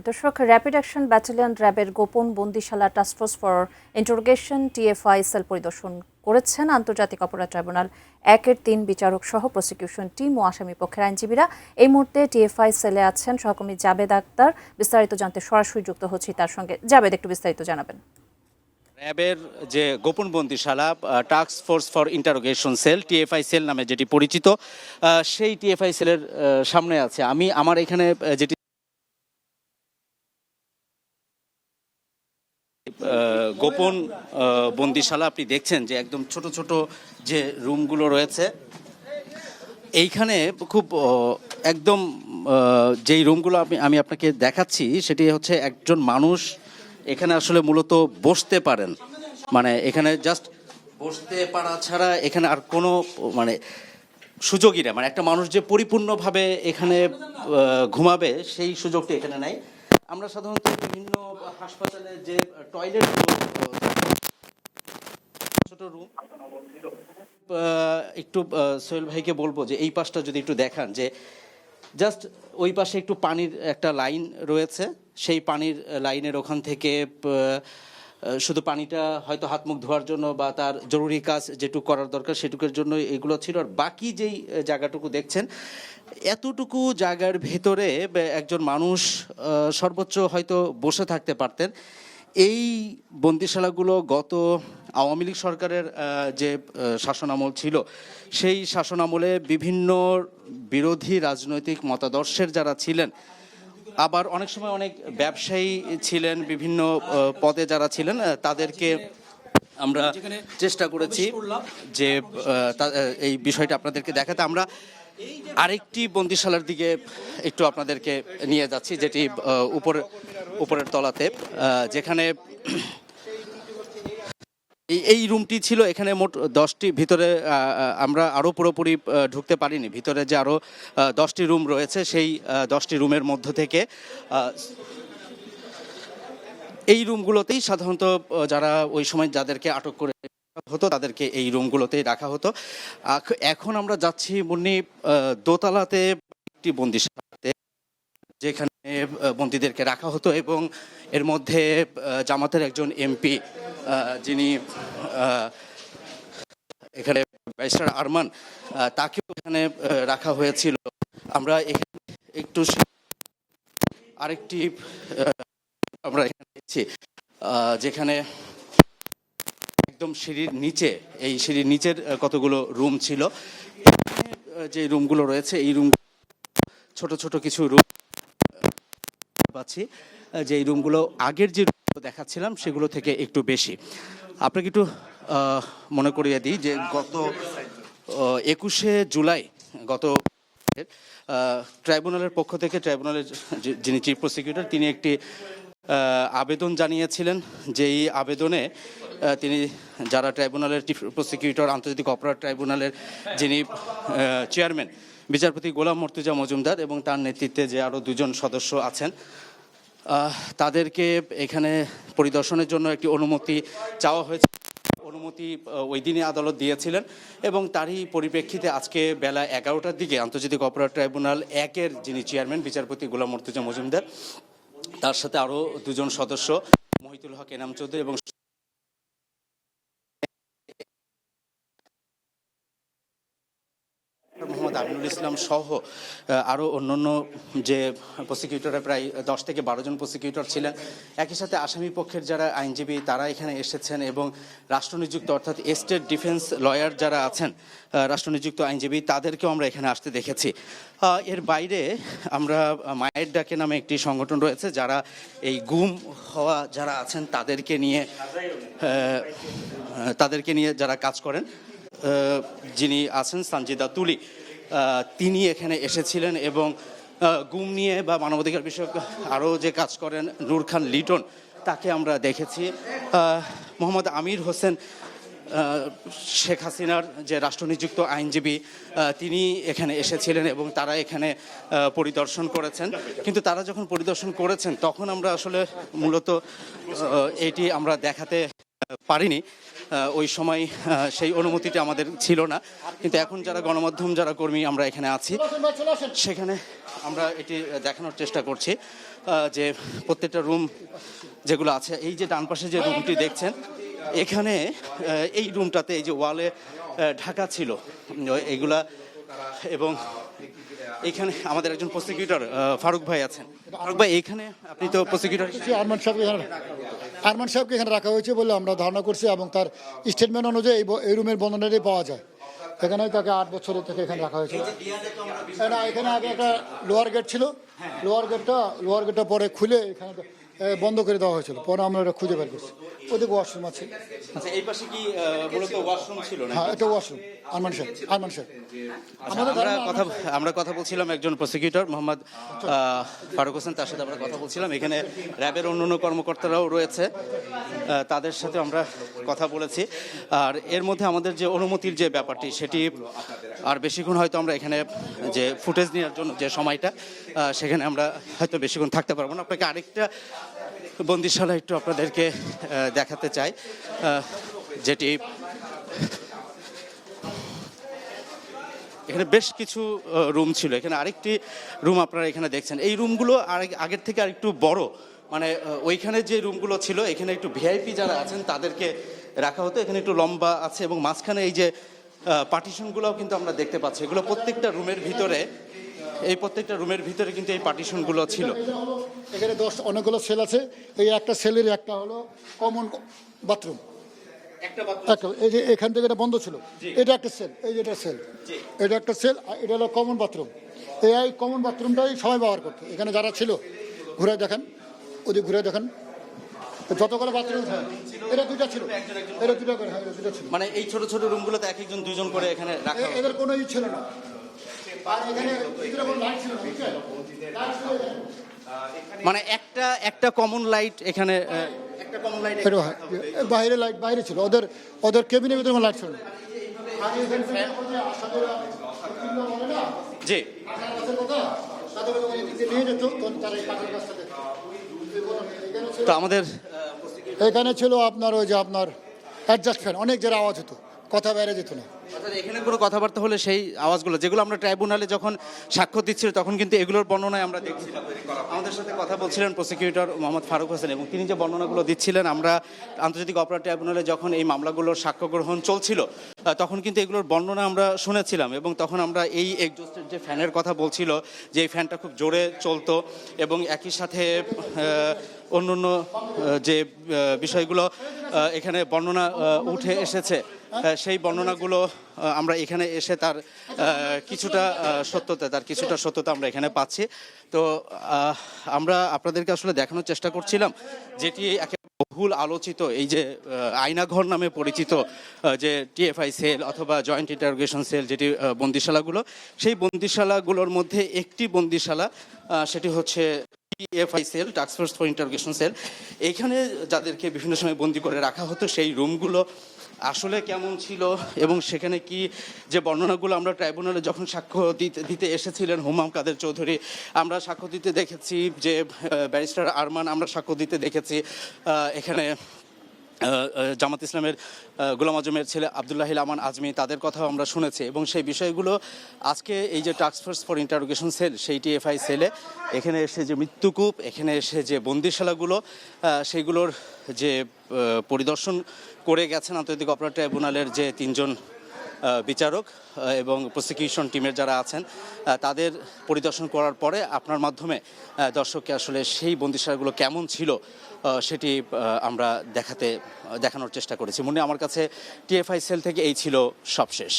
দর্শক, rapid action battalion র্যাবের গোপন বন্দিশালা task force for interrogation TFI cell পরিদর্শন করেছেন আন্তর্জাতিক অপরাধ ট্রাইব্যুনাল 1-এর 3 বিচারক সহ প্রসিকিউশন টিম ও আসামি পক্ষের আইনজীবীরা। এই মুহূর্তে টিএফআই সেলে আছেন সহকর্মী জাবেদ আক্তার। বিস্তারিত জানতে সরাসরি যুক্ত হচ্ছি তার সঙ্গে। জাবেদ, একটু বিস্তারিত জানাবেন। র্যাবের যে গোপন বন্দিশালা task force for interrogation cell TFI cell নামে যেটি পরিচিত, সেই টিএফআই সেলের সামনে আছে আমি। আমার এখানে যেটি গোপন বন্দিশালা আপনি দেখছেন যে একদম ছোট ছোট যে রুমগুলো রয়েছে, এইখানে খুব একদম যেই রুমগুলো আমি আপনাকে দেখাচ্ছি সেটি হচ্ছে একজন মানুষ এখানে আসলে মূলত বসতে পারেন, মানে এখানে জাস্ট বসতে পারা ছাড়া এখানে আর কোনো মানে সুযোগই নেই। মানে একটা মানুষ যে পরিপূর্ণভাবে এখানে ঘুমাবে সেই সুযোগটি এখানে নাই। আমরা সাধারণত বিভিন্ন হাসপাতালে যে টয়লেট ছোট রুম, একটু সোহেল ভাইকে বলবো যে এই পাশটা যদি একটু দেখান, যে জাস্ট ওই পাশে একটু পানির একটা লাইন রয়েছে, সেই পানির লাইনের ওখান থেকে শুধু পানিটা হয়তো হাত মুখ ধোয়ার জন্য বা তার জরুরি কাজ যেটুকু করার দরকার সেটুকুর জন্য এগুলো ছিল। আর বাকি যেই জায়গাটুকু দেখছেন, এতটুকু জায়গার ভেতরে একজন মানুষ সর্বোচ্চ হয়তো বসে থাকতে পারতেন। এই বন্দিশালাগুলো গত আওয়ামী লীগ সরকারের যে শাসনামল ছিল, সেই শাসনামলে বিভিন্ন বিরোধী রাজনৈতিক মতাদর্শের যারা ছিলেন, আবার অনেক সময় অনেক ব্যবসায়ী ছিলেন, বিভিন্ন পদে যারা ছিলেন, তাদেরকে আমরা চেষ্টা করেছি যে এই বিষয়টা আপনাদেরকে দেখাতে। আমরা আরেকটি বন্দিশালার দিকে একটু আপনাদেরকে নিয়ে যাচ্ছি, যেটি উপরের তলাতে, যেখানে এই রুমটি ছিল। এখানে মোট 10টি, ভিতরে আমরা আরও পুরোপুরি ঢুকতে পারিনি। ভিতরে যে আরও 10টি রুম রয়েছে, সেই 10টি রুমের মধ্য থেকে এই রুমগুলোতেই সাধারণত যারা ওই সময় যাদেরকে আটক করে হতো তাদেরকে এই রুমগুলোতেই রাখা হতো। এখন আমরা যাচ্ছি মুন্নি দোতলাতে একটি বন্দিশালাতে, যেখানে বন্দীদেরকে রাখা হতো এবং এর মধ্যে জামাতের একজন এমপি, যিনি এখানে ব্যারিস্টার আরমান, তাকেও এখানে রাখা হয়েছিল। আমরা এখানে একটু আরেকটি আমরা এখানে দেখছি, যেখানে একদম সিঁড়ির নিচে, এই সিঁড়ির নিচের কতগুলো রুম ছিল। যে রুমগুলো রয়েছে, এই রুম ছোট ছোট কিছু রুম পাচ্ছি, যে এই রুমগুলো আগের যে রুমগুলো দেখাচ্ছিলাম সেগুলো থেকে একটু বেশি। আপনাকে একটু মনে করিয়ে দিই যে গত 21শে জুলাই গত ট্রাইব্যুনালের পক্ষ থেকে, ট্রাইব্যুনালের যিনি চিফ প্রসিকিউটর, তিনি একটি আবেদন জানিয়েছিলেন। যেই আবেদনে তিনি, যারা ট্রাইব্যুনালের চিফ প্রসিকিউটর, আন্তর্জাতিক অপরাধ ট্রাইব্যুনালের যিনি চেয়ারম্যান বিচারপতি গোলাম মর্তুজা মজুমদার এবং তার নেতৃত্বে যে আরও 2জন সদস্য আছেন, তাদেরকে এখানে পরিদর্শনের জন্য একটি অনুমতি চাওয়া হয়েছে। অনুমতি ওই দিনে আদালত দিয়েছিলেন এবং তারই পরিপ্রেক্ষিতে আজকে বেলা 11টার দিকে আন্তর্জাতিক অপরাধ ট্রাইব্যুনাল 1-এর যিনি চেয়ারম্যান বিচারপতি গোলাম মর্তুজা মজুমদার, তার সাথে আরও 2জন সদস্য মহিতুল হক এনাম চৌধুরী এবং মোহাম্মদ আমিনুল ইসলাম সহ আরও অন্যান্য যে প্রসিকিউটররা, প্রায় 10 থেকে 12 জন প্রসিকিউটর ছিলেন। একই সাথে আসামি পক্ষের যারা আইনজীবী তারা এখানে এসেছেন এবং রাষ্ট্রনিযুক্ত অর্থাৎ স্টেট ডিফেন্স লয়ার যারা আছেন, রাষ্ট্রনিযুক্ত আইনজীবী, তাদেরকেও আমরা এখানে আসতে দেখেছি। এর বাইরে আমরা মায়ের ডাকে নামে একটি সংগঠন রয়েছে, যারা এই গুম হওয়া যারা আছেন তাদেরকে নিয়ে যারা কাজ করেন, যিনি আছেন সানজিদা তুলি, তিনি এখানে এসেছিলেন এবং গুম নিয়ে বা মানবাধিকার বিষয়ক আরও যে কাজ করেন নূর খান লিটন, তাকে আমরা দেখেছি। মোহাম্মদ আমির হোসেন, শেখ হাসিনার যে রাষ্ট্রনিযুক্ত আইনজীবী, তিনি এখানে এসেছিলেন এবং তারা এখানে পরিদর্শন করেছেন। কিন্তু তারা যখন পরিদর্শন করেছেন তখন আমরা আসলে মূলত এটি আমরা দেখাতে পারিনি। ওই সময় সেই অনুমতিটা আমাদের ছিল না, কিন্তু এখন যারা গণমাধ্যম যারা কর্মী আমরা এখানে আছি সেখানে আমরা এটি দেখানোর চেষ্টা করছি যে প্রত্যেকটা রুম যেগুলো আছে, এই যে ডান পাশে যে রুমটি দেখছেন এখানে এই রুমটাতে এই যে ওয়ালে ঢাকা ছিল এগুলা, এবং এখানে আমাদের একজন প্রসিকিউটর ফারুক ভাই আছেন। ফারুক ভাই, এখানে আপনি তো প্রসিকিউটর, আরমান সাহেবকে এখানে রাখা হয়েছে বলে আমরা ধারণা করছি, এবং তার স্টেটমেন্ট অনুযায়ী এই রুমের বর্ণনাটি পাওয়া যায়। এখানে তাকে 8 বছরের থেকে এখানে রাখা হয়েছিল। এখানে আগে একটা লোয়ার গেট ছিল, লোয়ার গেটটা পরে খুলে এখানে বন্ধ করে দেওয়া হয়েছিল, পরে আমরা এটা খুঁজে বের করছি। ওদিকে ওয়াশরুম আছে। আচ্ছা, এই পাশে কি মূলত ওয়াশরুম ছিল না? হ্যাঁ, এটা ওয়াশরুম। আরমান সাহেব আমরা কথা বলছিলাম একজন প্রসিকিউটর মোহাম্মদ ফারুক হোসেন, তার সাথে আমরা কথা বলছিলাম। এখানে র্যাবের অন্যান্য কর্মকর্তারাও রয়েছে, তাদের সাথে আমরা কথা বলেছি। আর এর মধ্যে আমাদের যে অনুমতির যে ব্যাপারটি, সেটি আর বেশিক্ষণ হয়তো আমরা এখানে যে ফুটেজ নেওয়ার জন্য যে সময়টা, সেখানে আমরা হয়তো বেশিক্ষণ থাকতে পারবো না। আপনাকে আরেকটা বন্দিশালা একটু আপনাদেরকে দেখাতে চাই, যেটি এখানে বেশ কিছু রুম ছিল। এখানে আরেকটি রুম আপনারা এখানে দেখছেন। এই রুমগুলো আগের থেকে আরেকটু বড়, মানে ওইখানে যে রুমগুলো ছিল এখানে একটু ভিআইপি যারা আছেন তাদেরকে রাখা হতো। এখানে একটু লম্বা আছে, এবং মাঝখানে এই যে পার্টিশনগুলোও কিন্তু আমরা দেখতে পাচ্ছি। এগুলো প্রত্যেকটা রুমের ভিতরে, এই প্রত্যেকটা রুমের ভিতরে কিন্তু এই পার্টিশনগুলো ছিল। এখানে অনেকগুলো সেল আছে। এই একটা সেলের একটা হলো কমন বাথরুম, এই যে এখান থেকে এটা বন্ধ ছিল, এটা একটা সেল, এই যে এটা সেল, এটা একটা সেল, এটা হলো কমন বাথরুম। এই কমন বাথরুমটাই সবাই ব্যবহার করতো। এখানে যারা ছিল ঘুরে দেখেন, ওদিকে ঘুরে দেখেন, যতগুলো বাথরুম, এটা দুইটা ছিল, এটা দুটা করে, হ্যাঁ দুটা ছিল। মানে এই ছোট ছোট রুমগুলোতে এক একজন দুজন করে এখানে রাখা হতো। এদের কোনো ছিল না। আর এখানে ভিতরে কোনো লাইট ছিল না, বুঝছেন? মানে একটা কমন লাইট এখানে, একটা কমন লাইট বাইরে লাইট বাইরে ছিল, ওদের কেবিনের ভিতরে কোনো লাইট ছিল না। জি, তো আমাদের এখানে ছিল আপনার ওই যে আপনার অ্যাডজাস্ট ফ্যান, অনেক যারা আওয়াজ হতো, কথা বাইরে যেত না। অর্থাৎ এখানে কোনো কথাবার্তা হলে সেই আওয়াজগুলো, যেগুলো আমরা ট্রাইব্যুনালে যখন সাক্ষ্য দিচ্ছিল তখন কিন্তু এগুলোর বর্ণনায় আমরা দেখছিলাম। আমাদের সাথে কথা বলছিলেন প্রসিকিউটর মোহাম্মদ ফারুক হোসেন, এবং তিনি যে বর্ণনাগুলো দিচ্ছিলেন, আমরা আন্তর্জাতিক অপরাধ ট্রাইব্যুনালে যখন এই মামলাগুলোর সাক্ষ্য গ্রহণ চলছিল তখন কিন্তু এগুলোর বর্ণনা আমরা শুনেছিলাম। এবং তখন আমরা এই এক্সজস্টের যে ফ্যানের কথা বলছিল, যে এই ফ্যানটা খুব জোরে চলতো, এবং একই সাথে অন্যান্য যে বিষয়গুলো এখানে বর্ণনা উঠে এসেছে, সেই বর্ণনাগুলো আমরা এখানে এসে তার কিছুটা সত্যতা আমরা এখানে পাচ্ছি। তো আমরা আপনাদেরকে আসলে দেখানোর চেষ্টা করছিলাম যেটি বহুল আলোচিত, এই যে আয়নাঘর নামে পরিচিত যে টিএফআই সেল অথবা জয়েন্ট ইন্টারোগেশন সেল, যেটি বন্দিশালাগুলো, সেই বন্দিশালাগুলোর মধ্যে একটি বন্দিশালা, সেটি হচ্ছে TFI cell, task force for interrogation cell. এইখানে যাদেরকে বিভিন্ন সময় বন্দি করে রাখা হতো, সেই রুমগুলো আসলে কেমন ছিল, এবং সেখানে কি যে বর্ণনাগুলো আমরা ট্রাইব্যুনালে যখন সাক্ষ্য দিতে এসেছিলেন হুমাম কাদের চৌধুরী, আমরা সাক্ষ্য দিতে দেখেছি, যে ব্যারিস্টার আরমান আমরা সাক্ষ্য দিতে দেখেছি, এখানে জামাত ইসলামের গোলাম আজমের ছেলে আবদুল্লাহিল আমান আজমি, তাদের কথাও আমরা শুনেছি। এবং সেই বিষয়গুলো আজকে এই যে task force for interrogation sell, সেই টিএফআই সেলে এখানে এসে যে মৃত্যুকূপ, এখানে এসে যে বন্দিশালাগুলো, সেইগুলোর যে পরিদর্শন করে গেছেন আন্তর্জাতিক অপরাধ ট্রাইব্যুনালের যে 3 জন বিচারক এবং প্রসিকিউশন টিমের যারা আছেন, তাদের পরিদর্শন করার পরে আপনার মাধ্যমে দর্শককে আসলে সেই বন্দিশালাগুলো কেমন ছিল সেটি আমরা দেখানোর চেষ্টা করেছি। মনে আমার কাছে টিএফআই সেল থেকে এই ছিল সবশেষ।